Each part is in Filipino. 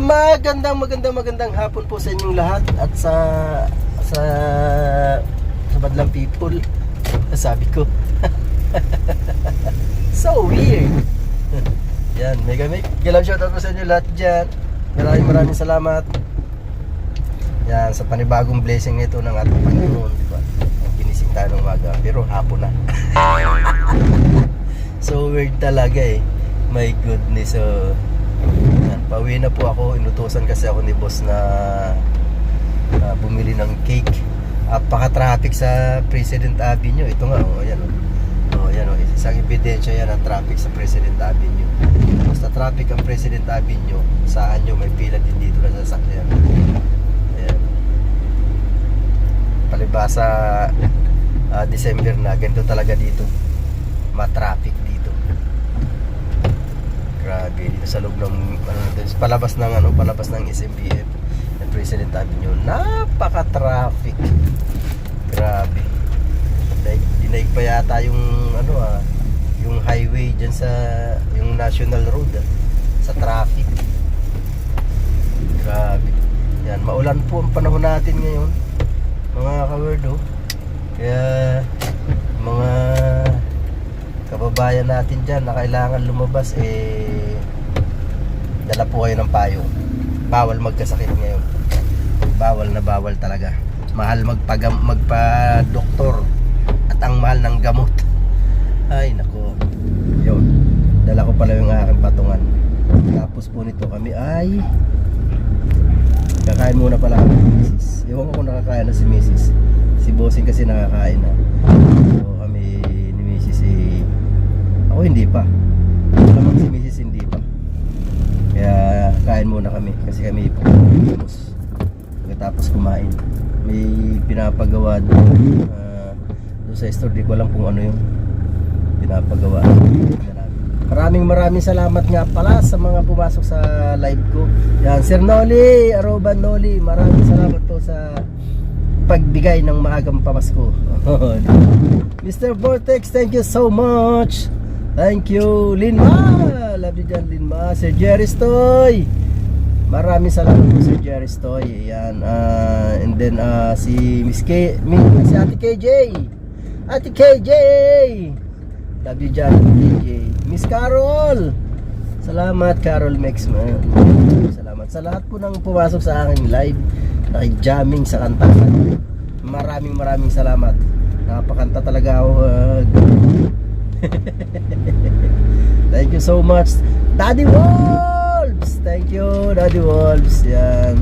Magandang hapon po sa inyong lahat at sa madlang people. Sabi ko. So weird. Yan, mega shoutout po sa inyo lahat dyan. Maraming salamat. Yan, sa panibagong blessing nito ng ating Panginoon, diba? Ginising tayo ng umaga, pero hapon na. So weird talaga eh. My goodness. Yan, pauwi na po ako. Inutusan kasi ako ni boss na bumili ng cake. Apaka-traffic sa President Avenue. Ito nga, ayan ayan isang ebidensya yan ang traffic sa President Avenue. Basta traffic ang President Avenue, saan nyo may pila din dito na sasakyan. Ayan. Palibasa December na, ganito talaga dito. Ma-traffic dito. Grabe, dito sa loob ng palabas ng SMBF ng President Avenue, napaka-traffic. Grabe. Dinaig pa yata yung yung highway diyan sa yung national road sa traffic. Grabe. Yan, maulan po ang panahon natin ngayon, mga kawerdo. Kaya mga kababayan natin diyan na kailangan lumabas, dala po kayo ng payong. Bawal magkasakit ngayon. Bawal talaga. Mahal magpa-doktor at ang mahal ng gamot. Ay nako. Yun, dala ko pala yung aking patungan. Tapos po nito kami ay kakain muna pala kami ni Mrs. Ewan ko kung nakakain na si Mrs. Si Bossing kasi nakakain na. So kami ni Mrs. Ako hindi pa. Alam si Mrs. hindi pa. Kaya kain muna kami kasi kami pagkatapos. Pagkatapos kumain, may pinapagawa doon sa store. Di ko alam kung ano yung pinapagawa. Maraming salamat nga pala sa mga pumasok sa live ko. Yan, Sir Noli, Aroban Noli, maraming salamat po sa pagbigay ng maagang pamasko. Mr. Vortex, thank you so much. Thank you, Linma. Love you dyan, Linma. Sir Jerry Stoy, maraming salamat po Sir Jerry Stoy. Yan, and then si Miss K, si Ate KJ. Ate KJ, love you dyan, KJ. Miss Carol, salamat Carol Mex, man. Salamat sa lahat po ng pumasok sa aking live, nakijamming sa kanta. Maraming salamat. Napakanta talaga ako. Thank you so much, Daddy Wolves. Thank you, Daddy Wolves. Yan,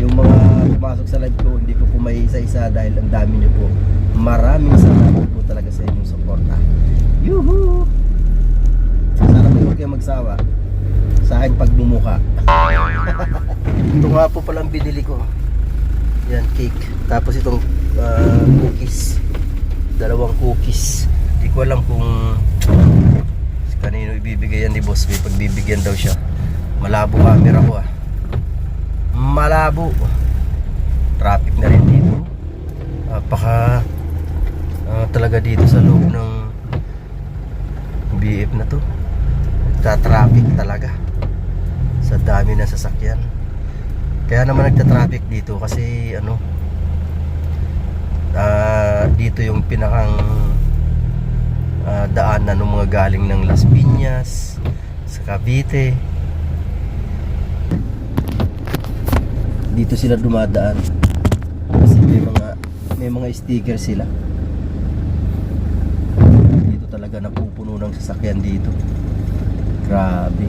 yung mga pumasok sa live ko, hindi ko po may isa-isa dahil ang dami nyo po. Maraming salamat po talaga sa inyong suporta. Yuhu! Sana po huwag kayong magsawa sa aking pagmumuka. Ito nga po palang binili ko. Yan, cake. Tapos itong cookies. 2 cookies. Hindi ko alam kung kanino ibibigay yan ni boss. May pagbibigyan daw siya. Malabo camera ko malabo. Traffic na rin dito. Napaka talaga dito sa loob ng BF na to. Nagta-traffic talaga sa dami ng sasakyan. Kaya naman nagta-traffic dito kasi dito yung pinakang daanan ng mga galing ng Las Piñas sa Cavite. Dito sila dumadaan kasi may mga sticker sila. Dito talaga napupuno ng sasakyan dito. Grabe.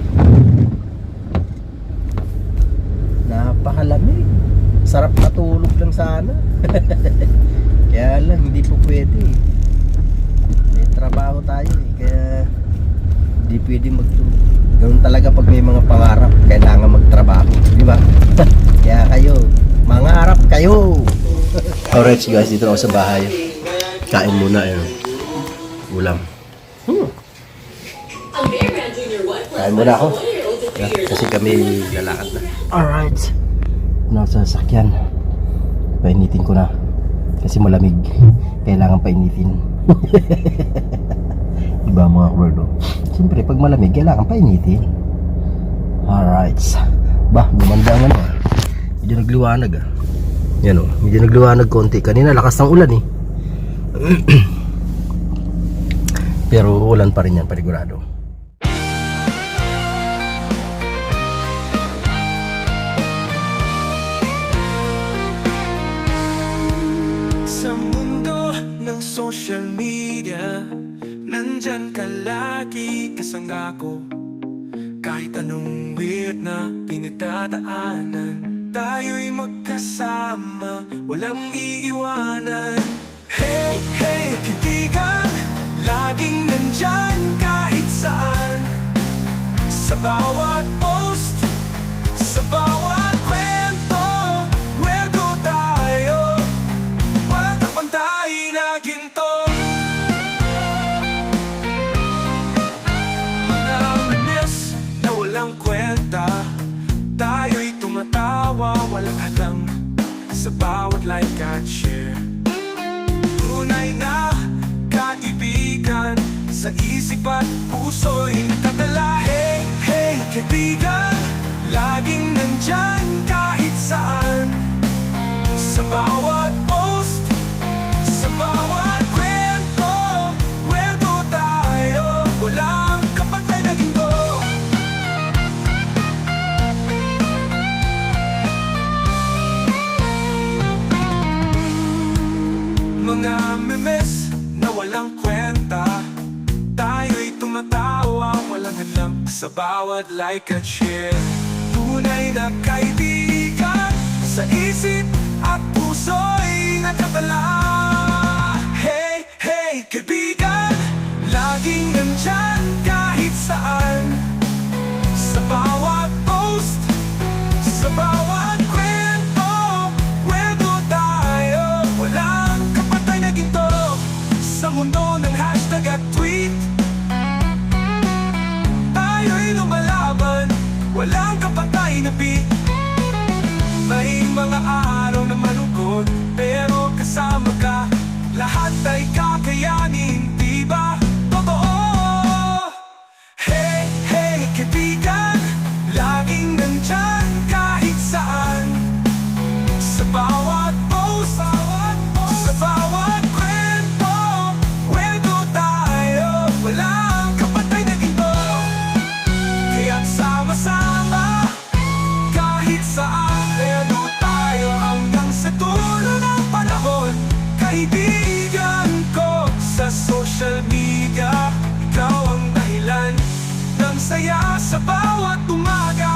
Napakalamig. Sarap matulog lang sana. Kaya lang hindi po pwede. May trabaho tayo kaya hindi pwede magtulog. Ganoon talaga pag may mga pangarap, kailangan magtrabaho, di ba? Kaya kayo, mangarap kayo. Alright guys, dito na ako sa bahay. Kain muna ulam. Kain muna ako. Kasi kami lalakad na. Alright. Nasa sasakyan. Painitin ko na. Kasi malamig. Kailangan painitin. Diba mga wordo? Siyempre pag malamig, kailangan painitin. Alright. Bah, gumanda ang ano ah. Medyo nagliwanag ah. Yan oh, medyo nagliwanag konti. Kanina lakas ng ulan eh. Pero ulan pa rin yan, panigurado. Sa mundo ng social media, nandyan ka lagi kasangga ko. Kahit anong weird na pinagdadaanan, tayo'y magkasama, walang iiwanan. Hey, hey, kaibigan, laging nandyan kahit saan. Sa bawat post, sa bawat kwento, kwento tayo, walang kapantay na ginto. Mga manis na walang kwenta, tayo'y tumatawa, walang hadlang. Sa bawat like at share, tunay na kaibigan, sa isip at puso'y nagdadala. Hey, hey, kaibigan, laging nandyan kahit saan. Sa bawat post, sa bawat kwento, kwento tayo, walang kapantay na ginto. Mga memes na walang kwenta, tayo'y tumatawa, walang hadlang. Sa bawat like at share, tunay na kaibigan, sa isip at puso'y nagkatala. Hey, hey, kaibigan, laging nandyan kahit saan. Sa bawat post, sa bawat kwento, kwento tayo, walang kapantay na ginto. Sa mundo ng hashtag at tweet, tayo'y lumalaban, walang kapantay na beat. May mga araw na malungkot, pero kasama ka, lahat ay kakayanin, di ba? Totoo! Hey, hey, kaibigan, laging nandyan kahit saan. Sa bawat post, sa bawat kwento, kwento tayo, walang kapantay na ginto. Kaya't sama-sama, kahit saan, kwento tayo hanggang sa dulo ng panahon. Kaibigan ko sa social media, ikaw ang dahilan ng saya sa bawat umaga.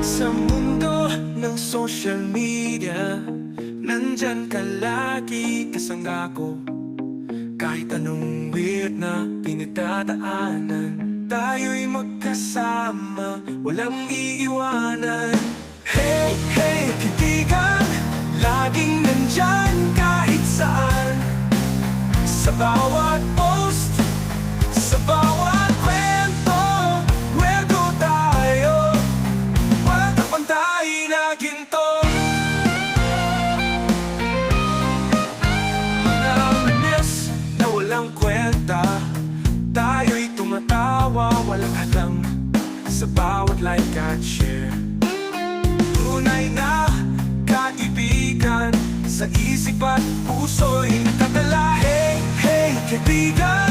Sa mundo ng social media, nandyan ka lagi kasangga ko. Kahit anong weird na pinagdadaanan, tayo'y magkasama, walang iiwanan. Hey, hey, kaibigan, laging nandyan kahit saan. Sa bawat post, sa bawat kwento, kwento tayo, walang kapantay na ginto. Mga manis na walang kwenta, tayo'y tumatawa, walang hadlang. Sa bawat like at share, tunay na kaibigan, sa isip at puso'y nagdadala. Hey, hey, kaibigan,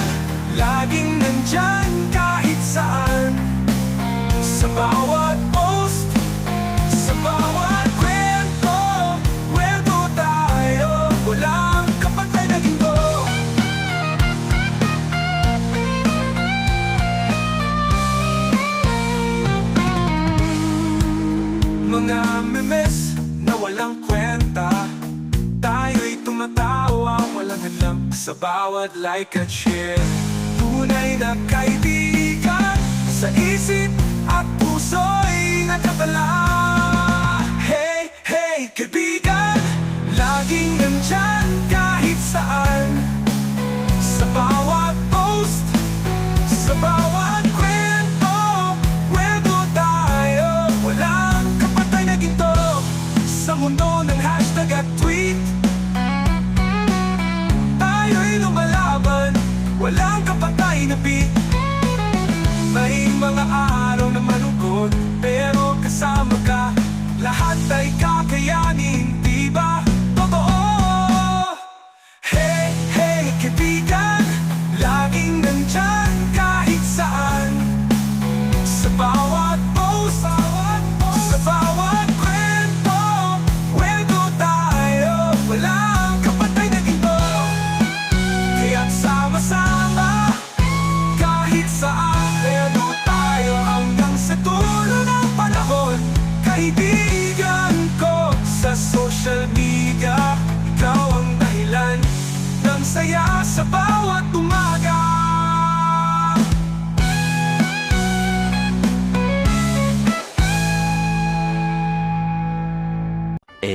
laging nandyan kahit saan. Sa bawat post, sa bawat kwento, kwento tayo, walang kapantay na ginto. Mga memes na walang kwenta, tayo'y tumatawa, walang hadlang. Sa bawat like at share, tunay na kaibigan, sa isip at puso'y nagkatala. Hey, hey, kaibigan, laging nandyan kahit saan. Sa bawat post, sa bawat kwento, kwento tayo.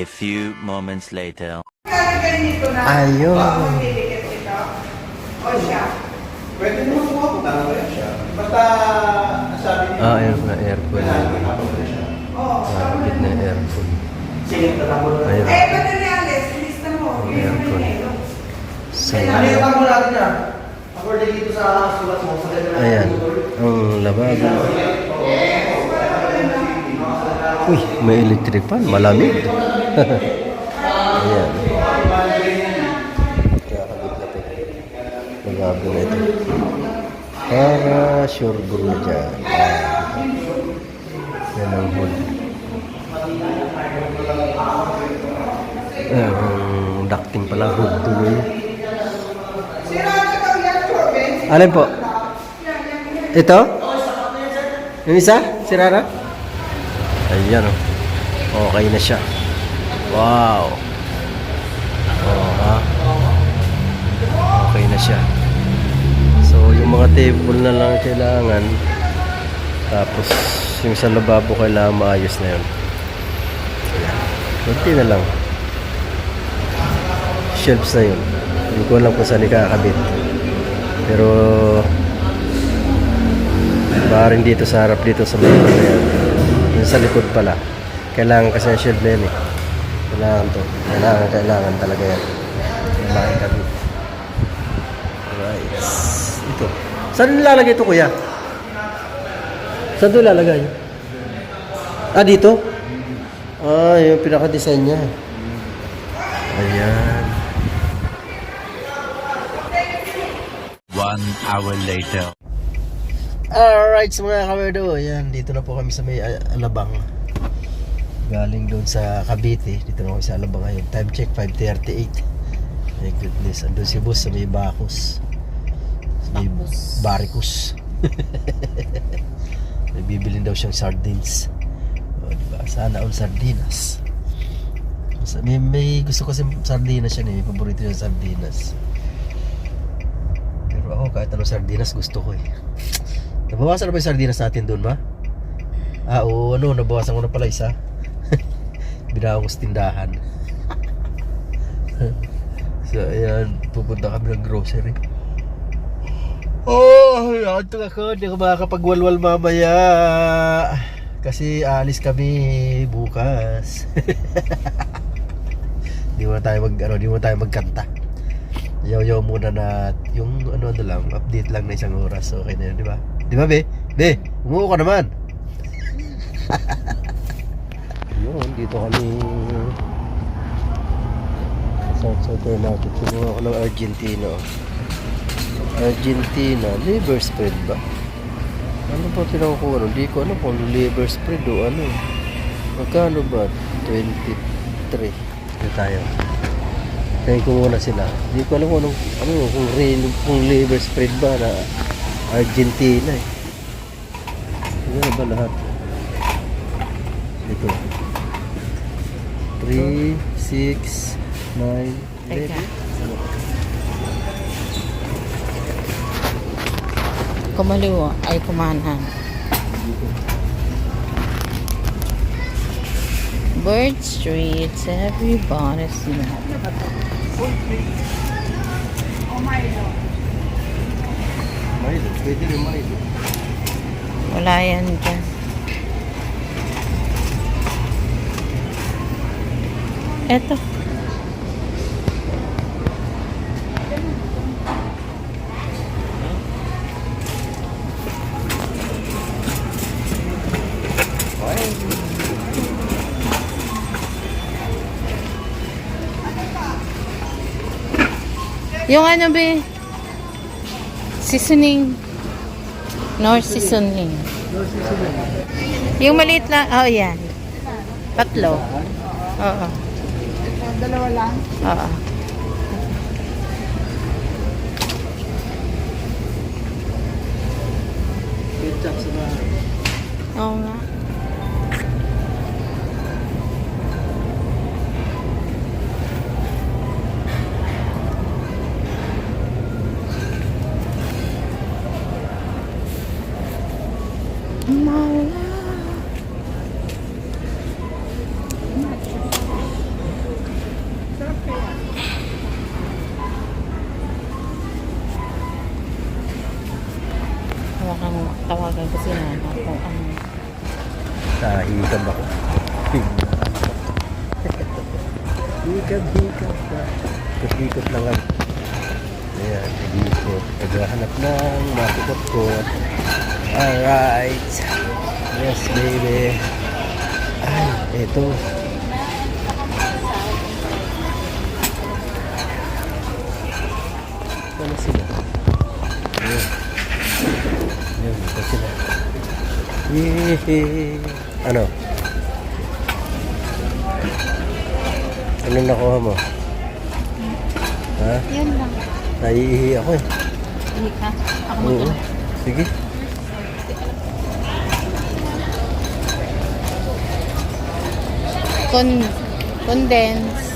A few moments later. Ayun. Pwede naman po ako talaga siya. Basta nasabi niya. Ayun na aircon. Nakakabit na yung aircon. Ayun. Materiales, lista mo. Ang aircon. So, Ano yung tango natin niya? According dito sa sulat mo, sa letra ng ayan. Ang lababo. Uy, may electric fan. Malamig. Ayan. Kakabit na ito. Lababo na ito. Para sure bro na dyan. Yan ang hood. Ang ducting pala hood tuloy. Alin po? Ito? Yung isa? Si Rara? Ayan o. Okay na siya. Wow. Oh, ha? Okay na siya. So, yung mga table na lang kailangan. Tapos, yung sa lababo kailangan maayos na yun. Ayan. Kunti na lang. Shelves na yun. Hindi ko alam kung saan ikakabit. Pero maaaring dito sa harap dito sa mga na yan. Yung sa likod pala. Kailangan kasi ang shelf na yan eh. Kailangan to. Kailangan talaga yan. Kailangan kabit. Alright. Ito. Saan nilalagay ito kuya? Saan ito ilalagay? Ah, dito? Ah, yung pinaka-design niya. Ayan. 1 hour later. Alright, so mga kawerdo, ayan, dito na po kami sa may Alabang. Galing doon sa Cavite, dito na kami sa Alabang ngayon. Time check, 5:38. My goodness, andun si boss sa may Bacos. Sa may Baricus. May bibilin daw siyang sardines. O, diba? Sana all sardinas. May gusto kasi sardinas siya, may paborito niya sardinas. Pero ako kahit anong sardinas gusto ko eh. Nabawasan na ba yung sardinas natin doon ba? Ah, oo, ano, nabawasan ko na pala isa. Binawa ko sa tindahan. So, ayan, pupunta kami ng grocery. Oh, antok ako, hindi ako makakapagwalwal mamaya. Kasi alis kami bukas. Di mo tayo magkanta. Yaw-yaw muna na yung ano lang, update lang na isang oras. Okay na yun, di ba? Di ba, be? Be, umuo ka naman. Yun, dito kami sa supermarket. Kumuha ako ng Argentina. Argentina, liver spread ba? Ano ba pinakukuha? Hindi ko alam kung liver spread o ano. Magkano ba? 23. Ito tayo. Kaya ko muna sila. Hindi ko alam kung kung liver spread ba na Argentina eh. Ano ba lahat? Ito. 3, 6, 9, 11. Kumaliwa ay kumanan. Bird Streets, everybody's know. Milo. Pwede rin Milo. Wala yan dyan. Eto. Yung ano ba? Seasoning. North seasoning. Yung maliit lang. Oh, yan. Tatlo. Oo. Dalawa lang? Oo. Ketchup sa bahay. Oo nga. Hikab ako. Hikab pa. Ikot lang ako. Ayan, ikot. Naghahanap ng makikot-kot. Alright. Yes, baby. Ay, eto. Ito na sila. Ayan. Ayan, ito sila. Yehey. Ano? Anong nakuha mo? Ha? Yan lang. Naiihi ako eh. Hindi ka. Ako Oo. magkano. Sige. Condense.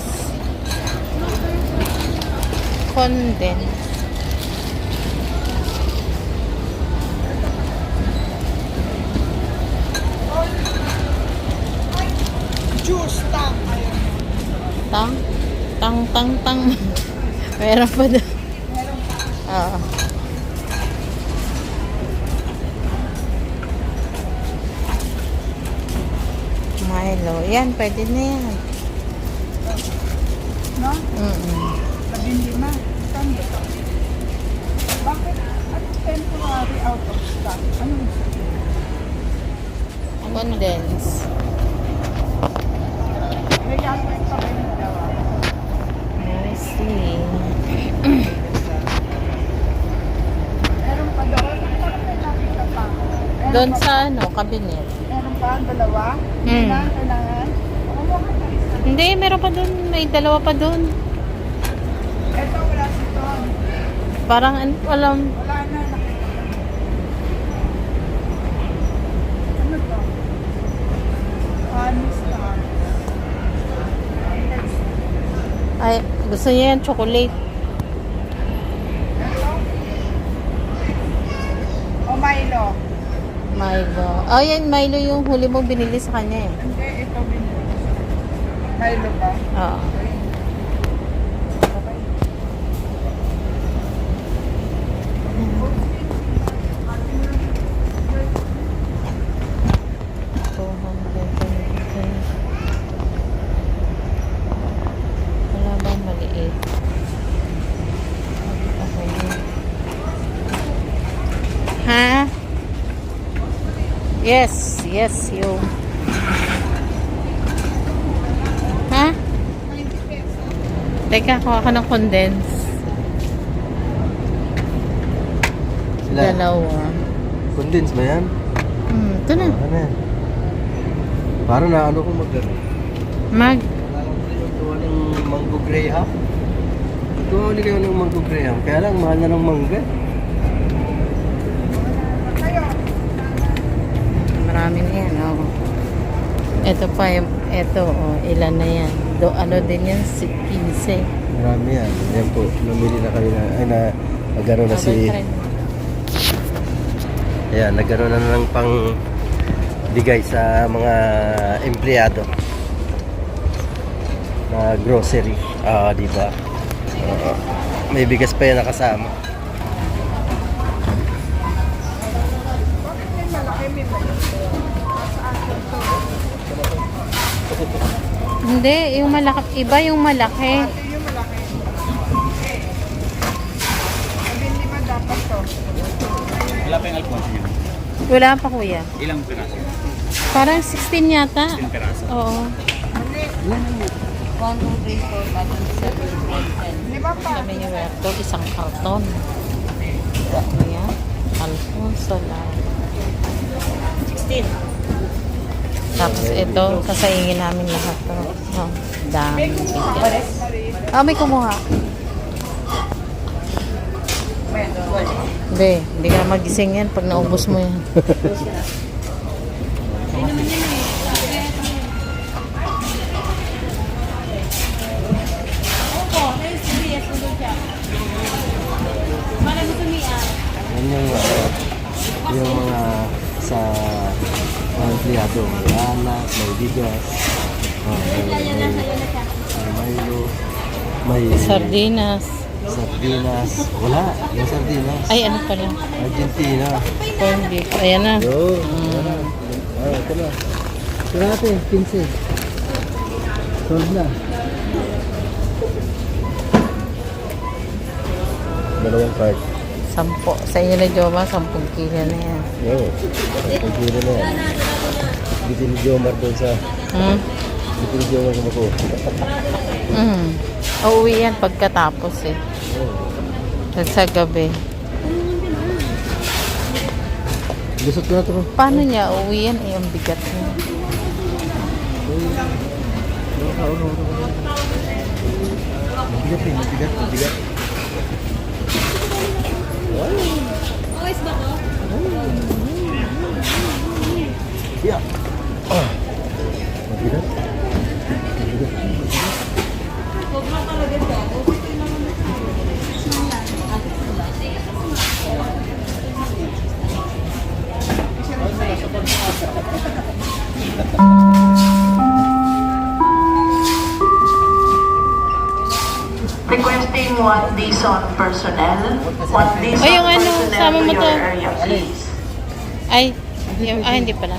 Condense. Tang? Tang. Meron pa doon. Oo. Milo. Yan, pwede na yan. No? Mm-mm. 15. Saan ba ito? Bakit? Ano temporary out of stock? Anong sabihin? Condense. May gagawin pa kayo ng dawa. I see. Meron pa doon? Bakit may nakita pa? Meron Doon pa- sa ano, cabinet. Meron pa? Dalawa? Hmm. Na, kailangan? Kumuha ka isa. Hindi, meron pa doon. May dalawa pa doon. Ito wala si Ton. Parang, walang, Wala na. Nakita ko. Ano to? Honey Star. ay, gusto niya yan, chocolate. Ito? O Milo? Milo. Oh, yan, Milo yung huli mong binili sa kanya eh. Hindi, ito binili. Milo ba? Oo. Wala bang maliit? Okay. Ha? Yes, you. Ha? Teka, kuha ka ng condense. Sila. Dalawa. Condense ba yan? Ito na. Ano yan? Parang na ano ko Mag. yung tuwa ng mango graham. Tuwa ulit kayo ng mango graham. Kaya lang mahal na ng mangga. Marami na yan, oh. Ito pa, ito, oh, ilan na yan. Ano din yan, 15. Marami yan. Yan po. Namili na kami na. Ay na. Nagano na si. Ayan. Nagano na ng pang bigay sa mga empleyado. Na grocery. Di ba? May bigas pa yan nakasama. Bakit may malaki, may maliit? Saan ito? Hindi, yung malaki, iba yung malaki. Ito yung malaki. 15 dapat to. Wala pa yung Alfonso yun. Wala pa, kuya. Ilang piraso? Parang 16 yata. 10 piraso. Oo. 1, 2, 3, 4, 5, 6, 7, 8, 10. Lima pa. Kami yung ito, isang karton. Ayan. Alfonso lang. 16. Tapos ito, sasaingin namin lahat to. Oh, dami. Ah, may kumuha. Hindi ka na magising yan pag naubos mo yan. Yan yung mga sa mga empleyado. May anak, may bigas. May Milo. May Sardinas. sardinas. Wala. Yung sardinas. Ay, ano pala? Argentina. Corn beef. Ayan na. Yo. Ito na. Grabe, 15. Sold na. Dalawang cart. 10. Sa inyo na Joma, 10 kilo na yan. Oo. Ang kilo na yan. Bitin ni Jomar doon sa... Hmm? Bitin ni Jomar sa Mako. Uuwi yan pagkatapos eh. Sa gabi. Lusot ko na ito. Paano niya uuwi yan? Eh, ang bigat niya. Mabigat. Yeah. Mabigat. Requesting 1 Dison personnel. 1 Dison O, yung ano, personnel sama mo to to. your area, please. Hindi pala.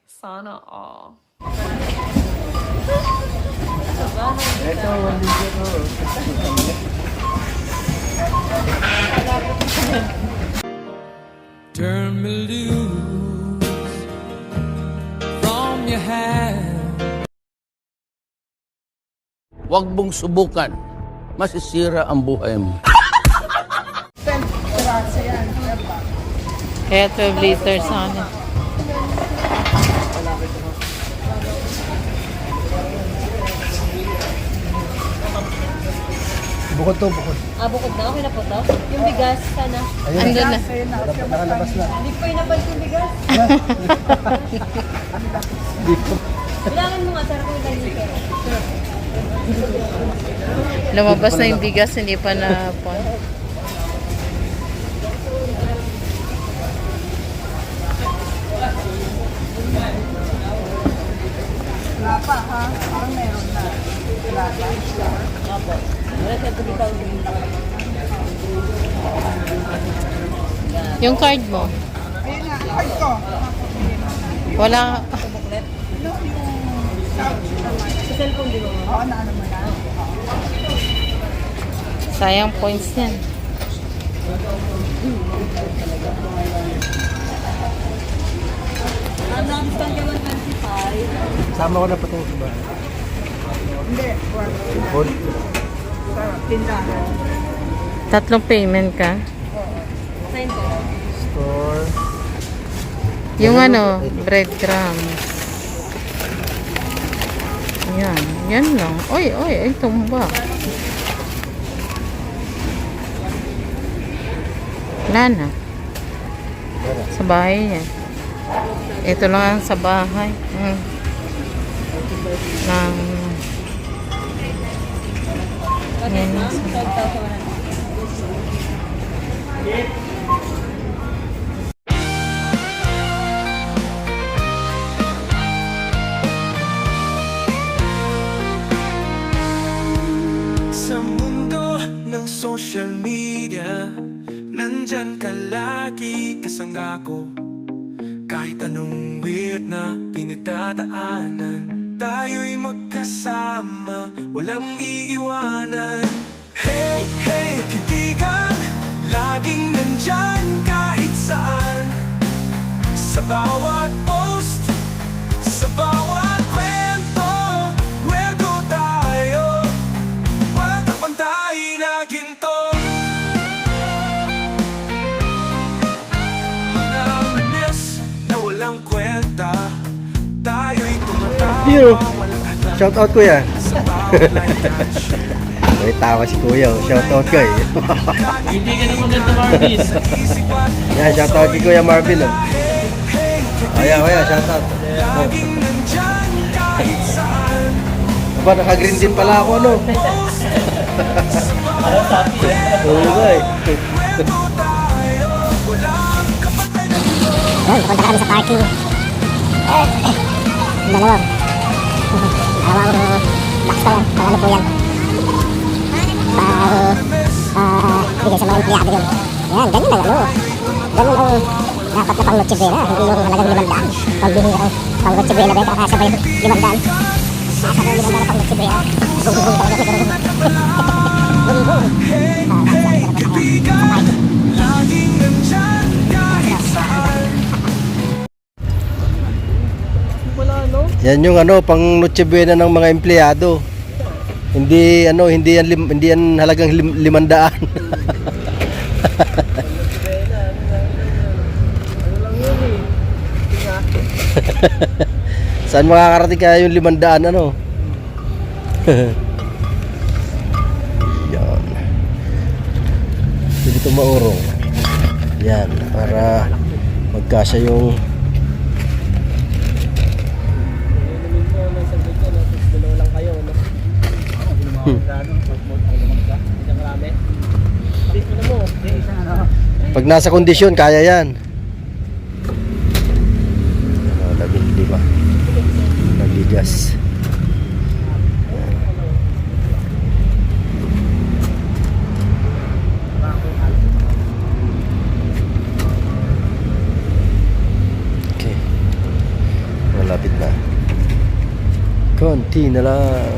Sana all. Ito, 1 dito. Turn me loose from your hand. Huwag mong subukan. Masisira ang buhay mo. 10 piraso yan. Diba? Kaya 12 liters sana. Bukod to, bukod. Bukod na. Okay na po to. Yung bigas, sana. Andun na. Ayun na. Nakalabas na. Hindi ko inabad yung bigas. Kailangan mo nga, sir, kung ganito. Lumabas na yung bigas, hindi pa na pon. Wala pa ha? Parang meron na. Wala pa. Yung card mo, Ayun na. Card ko. wala. Sa cellphone din mo? Oo, naano mo na. Sayang points yan. Discount ka 125. Sama ko na patungo sa bahay. Hindi. Hold. Sa tindahan. 3 payment ka. Sign ko. Store. Yung ano, breadcrumbs. Yan. Yan lang. Oy, ay tumba. Wala na. Sa bahay niya. Ito lang ang sa bahay. Yan. Sa mundo ng social media, nandyan ka lagi kasangga ko. Kahit anong weird na pinagdadaanan, tayo'y magkasama, walang iiwanan. Hey, hey, kaibigan, laging nandyan kahit saan. Sa bawat post, sa bawat kwento, kwento tayo, walang pantay na ginto. Mga manis na walang kwenta, tayo'y tumatawa, walang Shout out kuya. sa bawat live catch. May tawa si Kuya. Shoutout ko eh. Hindi ka naman ganda, Marvin. Yan, shoutout kay Kuya Marvin. Oh. Ayan, shoutout. Laging nandyan kahit saan. Aba, naka-green din pala ako, ano? Oo ba eh. Kwento tayo, walang kapatid. Yun, pupunta kami sa parking. Dalawang. Dalawang box pa yan. Pang ano po yan. Bigay sa mga empleyado yun. Yan, ganyan ang ano. Ganun ang dapat na pang Noche Buena. Hindi yung halagang 500. Pambihirang pang Noche Buena ba yung kakasabay 500. Kakasabay 500 na pang Noche Buena. Bung-bung talaga. Bung-bung. Kaibigan, laging nandyan kahit saan. Yan yung ano, pang Noche Buena ng mga empleyado. Hindi ano, hindi yan halagang 500. Saan makakarating kaya yung 500 ano? Yan. Dito maurong. Yan, para magkasya yung pag nasa kondisyon, kaya yan. Labing 5 nagigas. Okay, malapit na. Konti na lang.